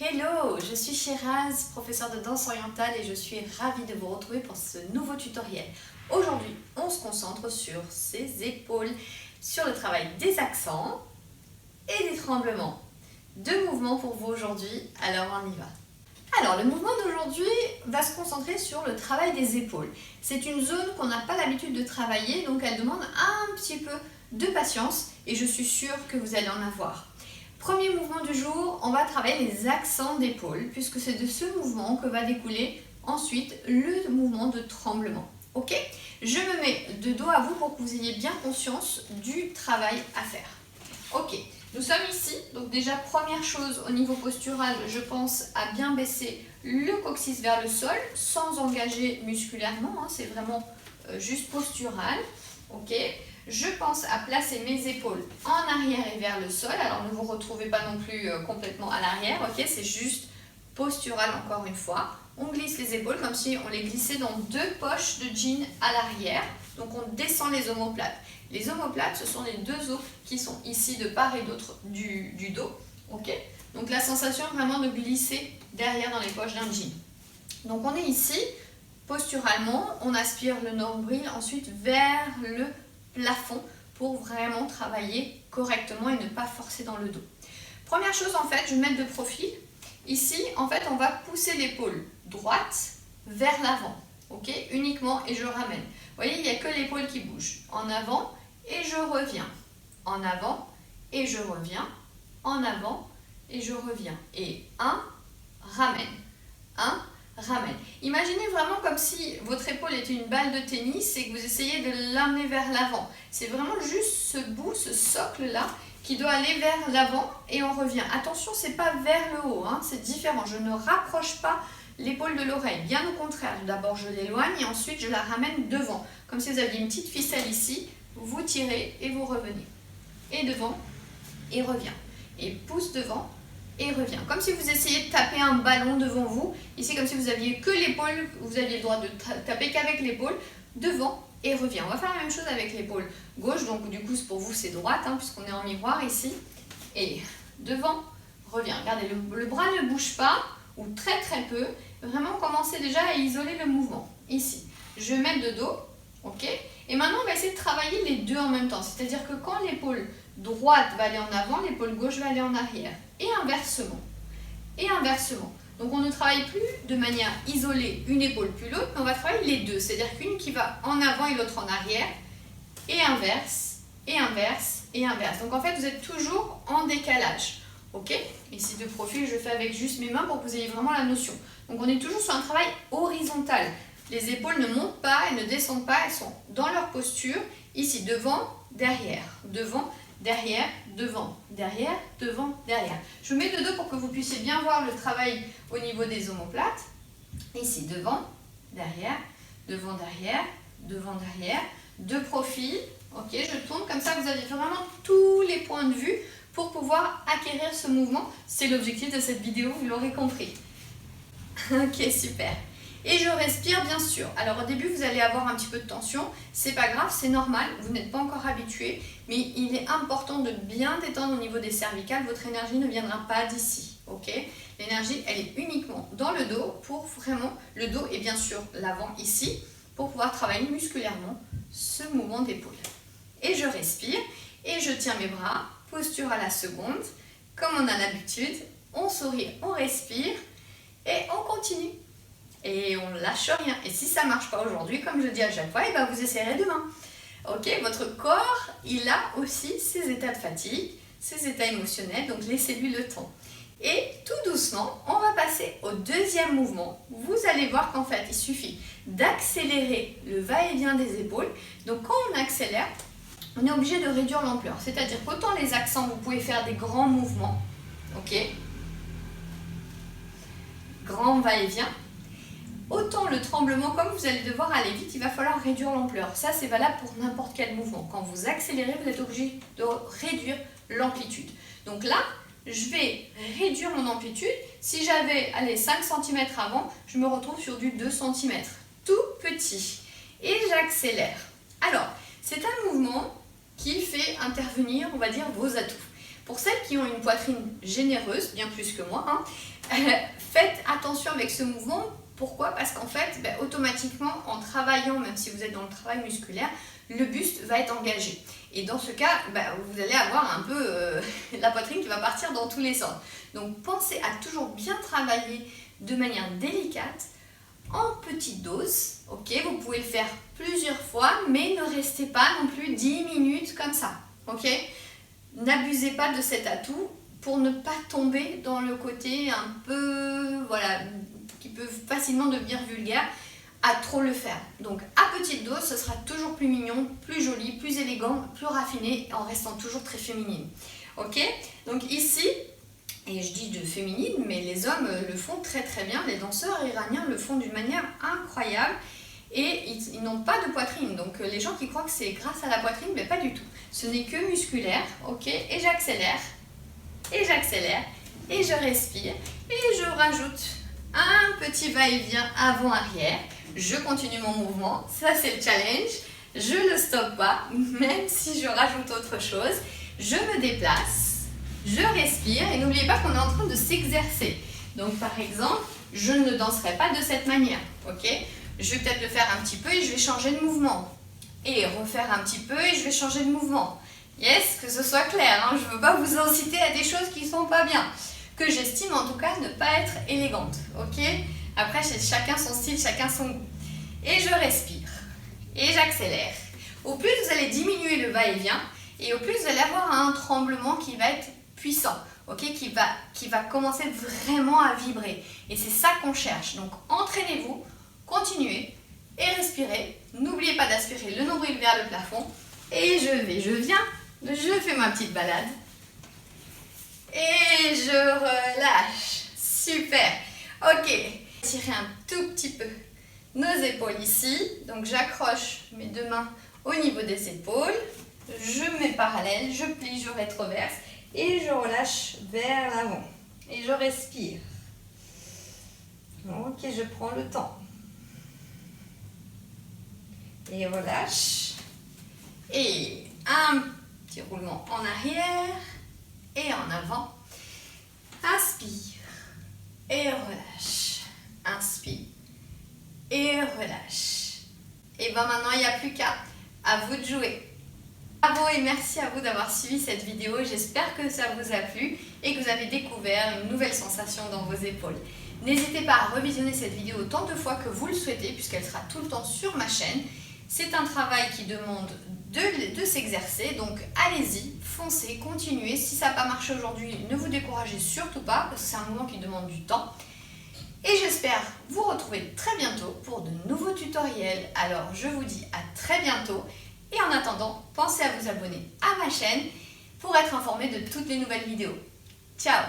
Hello, je suis Shiraz, professeure de danse orientale et je suis ravie de vous retrouver pour ce nouveau tutoriel. Aujourd'hui, on se concentre sur ses épaules, sur le travail des accents et des tremblements. Deux mouvements pour vous aujourd'hui, alors on y va. Alors, le mouvement d'aujourd'hui va se concentrer sur le travail des épaules. C'est une zone qu'on n'a pas l'habitude de travailler, donc elle demande un petit peu de patience et je suis sûre que vous allez en avoir. Premier mouvement du jour, on va travailler les accents d'épaule, puisque c'est de ce mouvement que va découler ensuite le mouvement de tremblement. Ok? Je me mets de dos à vous pour que vous ayez bien conscience du travail à faire. Ok, nous sommes ici, donc déjà première chose au niveau postural, je pense à bien baisser le coccyx vers le sol, sans engager musculairement, hein, c'est vraiment juste postural. Ok? Je pense à placer mes épaules en arrière et vers le sol. Alors ne vous retrouvez pas non plus complètement à l'arrière, ok? C'est juste postural encore une fois. On glisse les épaules comme si on les glissait dans deux poches de jean à l'arrière. Donc on descend les omoplates. Les omoplates, ce sont les deux os qui sont ici de part et d'autre du dos, ok? Donc la sensation vraiment de glisser derrière dans les poches d'un jean. Donc on est ici, posturalement, on aspire le nombril ensuite vers le plafond pour vraiment travailler correctement et ne pas forcer dans le dos. Première chose, en fait, je vais mettre de profil. Ici, en fait, on va pousser l'épaule droite vers l'avant, ok, uniquement, et je ramène. Vous voyez, il n'y a que l'épaule qui bouge. En avant, et je reviens. En avant, et je reviens. En avant, et je reviens. Et un, ramène. Un, ramène. Imaginez vraiment comme si votre épaule était une balle de tennis et que vous essayez de l'amener vers l'avant. C'est vraiment juste ce bout, ce socle-là qui doit aller vers l'avant et on revient. Attention, c'est pas vers le haut, hein, c'est différent. Je ne rapproche pas l'épaule de l'oreille, bien au contraire. D'abord, je l'éloigne et ensuite, je la ramène devant. Comme si vous aviez une petite ficelle ici, vous tirez et vous revenez. Et devant, et revient. Et pousse devant, et revient. Comme si vous essayez de taper un ballon devant vous. Ici, comme si vous aviez que l'épaule, vous aviez le droit de taper qu'avec l'épaule, devant et revient. On va faire la même chose avec l'épaule gauche, donc du coup, pour vous, c'est droite, hein, puisqu'on est en miroir ici. Et devant, revient. Regardez, le bras ne bouge pas, ou très très peu. Vraiment, commencez déjà à isoler le mouvement. Ici, je vais mettre de dos, ok? Et maintenant, on va essayer de travailler les deux en même temps. C'est-à-dire que quand l'épaule droite va aller en avant, l'épaule gauche va aller en arrière. Et inversement. Et inversement. Donc on ne travaille plus de manière isolée une épaule plus l'autre, mais on va travailler les deux. C'est-à-dire qu'une qui va en avant et l'autre en arrière. Et inverse, et inverse, et inverse. Donc en fait, vous êtes toujours en décalage. Ok? Ici de profil, je fais avec juste mes mains pour que vous ayez vraiment la notion. Donc on est toujours sur un travail horizontal. Les épaules ne montent pas, elles ne descendent pas, elles sont dans leur posture. Ici, devant, derrière, devant, derrière, devant, derrière, devant, derrière. Je vous mets de dos pour que vous puissiez bien voir le travail au niveau des omoplates. Ici, devant, derrière, devant, derrière, devant, derrière, de profil. Ok, je tourne comme ça, vous avez vraiment tous les points de vue pour pouvoir acquérir ce mouvement. C'est l'objectif de cette vidéo, vous l'aurez compris. Ok, super. Et je respire bien sûr. Alors au début vous allez avoir un petit peu de tension, c'est pas grave, c'est normal, vous n'êtes pas encore habitué, mais il est important de bien détendre au niveau des cervicales, votre énergie ne viendra pas d'ici, ok? L'énergie elle est uniquement dans le dos pour vraiment, le dos et bien sûr l'avant ici, pour pouvoir travailler musculairement ce mouvement d'épaule. Et je respire, et je tiens mes bras, posture à la seconde, comme on a l'habitude, on sourit, on respire, et on continue. Et on ne lâche rien. Et si ça ne marche pas aujourd'hui, comme je dis à chaque fois, et ben vous essayerez demain. Ok, votre corps, il a aussi ses états de fatigue, ses états émotionnels, donc laissez-lui le temps. Et tout doucement, on va passer au deuxième mouvement. Vous allez voir qu'en fait, il suffit d'accélérer le va-et-vient des épaules. Donc quand on accélère, on est obligé de réduire l'ampleur. C'est-à-dire qu'autant les accents, vous pouvez faire des grands mouvements, ok, grand va-et-vient. Autant le tremblement, comme vous allez devoir aller vite, il va falloir réduire l'ampleur. Ça, c'est valable pour n'importe quel mouvement. Quand vous accélérez, vous êtes obligé de réduire l'amplitude. Donc là, je vais réduire mon amplitude. Si j'avais, allez, 5 cm avant, je me retrouve sur du 2 cm. Tout petit. Et j'accélère. Alors, c'est un mouvement qui fait intervenir, on va dire, vos atouts. Pour celles qui ont une poitrine généreuse, bien plus que moi, hein, faites attention avec ce mouvement. Pourquoi? Parce qu'en fait, automatiquement, en travaillant, même si vous êtes dans le travail musculaire, le buste va être engagé. Et dans ce cas, vous allez avoir un peu la poitrine qui va partir dans tous les sens. Donc pensez à toujours bien travailler de manière délicate, en petite dose. Ok, vous pouvez le faire plusieurs fois, mais ne restez pas non plus 10 minutes comme ça. Ok, n'abusez pas de cet atout pour ne pas tomber dans le côté un peu, voilà, qui peut facilement devenir vulgaire à trop le faire. Donc à petite dose, ce sera toujours plus mignon, plus joli, plus élégant, plus raffiné, en restant toujours très féminine. Ok, donc ici, et je dis de féminine, mais les hommes le font très très bien, les danseurs iraniens le font d'une manière incroyable et ils n'ont pas de poitrine. Donc les gens qui croient que c'est grâce à la poitrine, mais pas du tout. Ce n'est que musculaire, ok, et j'accélère, et j'accélère, et je respire, et je rajoute un petit va-et-vient avant-arrière. Je continue mon mouvement, ça c'est le challenge, je ne stoppe pas, même si je rajoute autre chose, je me déplace, je respire et n'oubliez pas qu'on est en train de s'exercer. Donc par exemple, je ne danserai pas de cette manière, ok? Je vais peut-être le faire un petit peu et je vais changer de mouvement. Et refaire un petit peu et je vais changer de mouvement. Yes, que ce soit clair, hein, je ne veux pas vous inciter à des choses qui ne sont pas bien, que j'estime en tout cas ne pas être élégante, ok? Après, c'est chacun son style, chacun son goût. Et je respire. Et j'accélère. Au plus vous allez diminuer le va-et-vient, et au plus vous allez avoir un tremblement qui va être puissant, ok? Qui va commencer vraiment à vibrer. Et c'est ça qu'on cherche. Donc, entraînez-vous, continuez et respirez. N'oubliez pas d'aspirer le nombril vers le plafond. Et je viens, je fais ma petite balade. Et je relâche. Super. Ok. Tirez un tout petit peu nos épaules ici. Donc j'accroche mes deux mains au niveau des épaules. Je mets parallèle, je plie, je rétroverse. Et je relâche vers l'avant. Et je respire. Ok, je prends le temps. Et relâche. Et un petit roulement en arrière. Et en avant. Inspire. Et relâche. Inspire. Et relâche. Et bien maintenant, il n'y a plus qu'à vous de jouer. Bravo et merci à vous d'avoir suivi cette vidéo. J'espère que ça vous a plu et que vous avez découvert une nouvelle sensation dans vos épaules. N'hésitez pas à revisionner cette vidéo autant de fois que vous le souhaitez puisqu'elle sera tout le temps sur ma chaîne. C'est un travail qui demande de s'exercer, donc allez-y, foncez, continuez. Si ça n'a pas marché aujourd'hui, ne vous découragez surtout pas parce que c'est un mouvement qui demande du temps. Et j'espère vous retrouver très bientôt pour de nouveaux tutoriels. Alors je vous dis à très bientôt et en attendant, pensez à vous abonner à ma chaîne pour être informé de toutes les nouvelles vidéos. Ciao!